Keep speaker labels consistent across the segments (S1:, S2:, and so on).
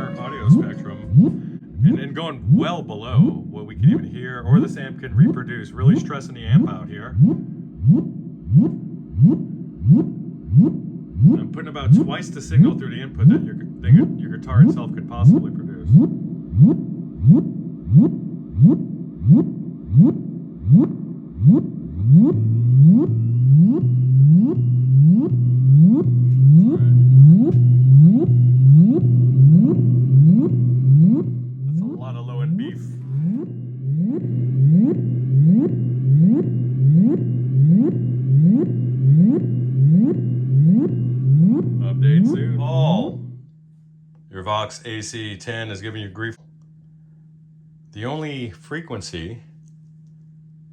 S1: entire audio spectrum and going well below what we can even hear or this amp can reproduce, really stressing the amp out here. I'm putting about twice the signal through the input that your guitar itself could possibly produce. That's a lot of low end beef. Update soon. Paul, your Vox AC10 is giving you grief. The only frequency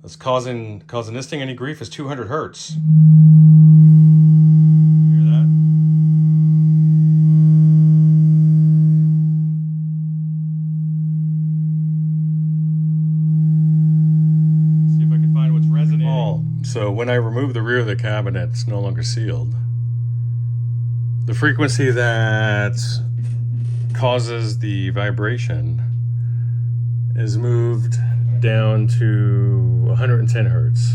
S1: that's causing this thing any grief is 200 hertz. Hear that? See if I can find what's resonating. Oh, so when I remove the rear of the cabinet, it's no longer sealed. The frequency that causes the vibration is moved down to 110 hertz.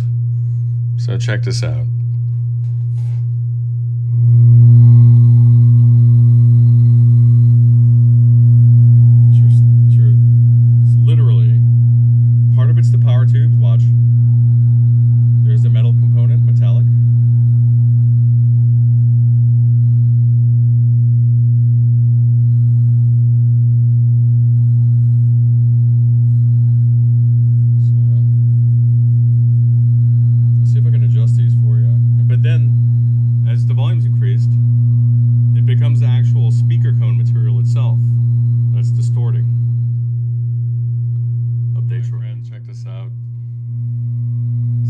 S1: So check this out. It's literally, part of it's the power tubes, watch. There's the metal component, metallic. Then, as the volume's increased, it becomes the actual speaker cone material itself that's distorting. Update short. Check this out.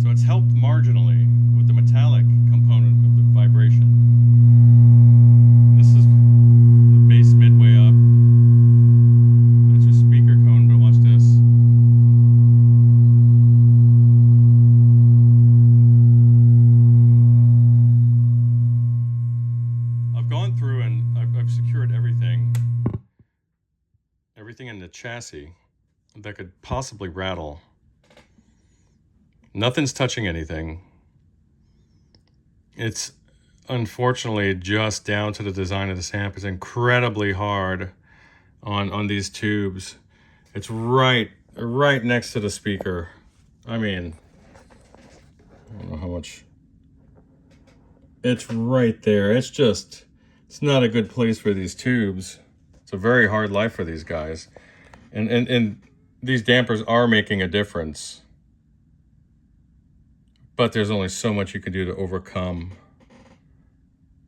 S1: So it's helped marginally with the metallic component of the vibration. This is the bass midway up. That's your speaker cone, but watch this. Gone through and I've secured everything in the chassis that could possibly rattle. Nothing's touching anything. It's unfortunately just down to the design of this amp. It's incredibly hard on these tubes. It's right next to the speaker. I mean, I don't know how much. It's right there. It's not a good place for these tubes. It's a very hard life for these guys. And these dampers are making a difference. But there's only so much you can do to overcome.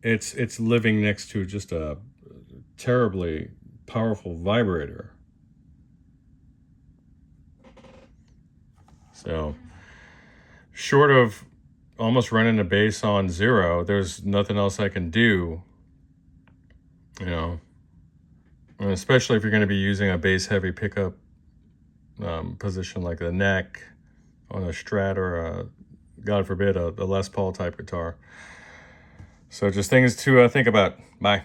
S1: It's living next to just a terribly powerful vibrator. So, short of almost running the bass on 0, there's nothing else I can do. You know, and especially if you're going to be using a bass heavy pickup position like the neck on a Strat or God forbid, a Les Paul type guitar. So just things to think about. Bye.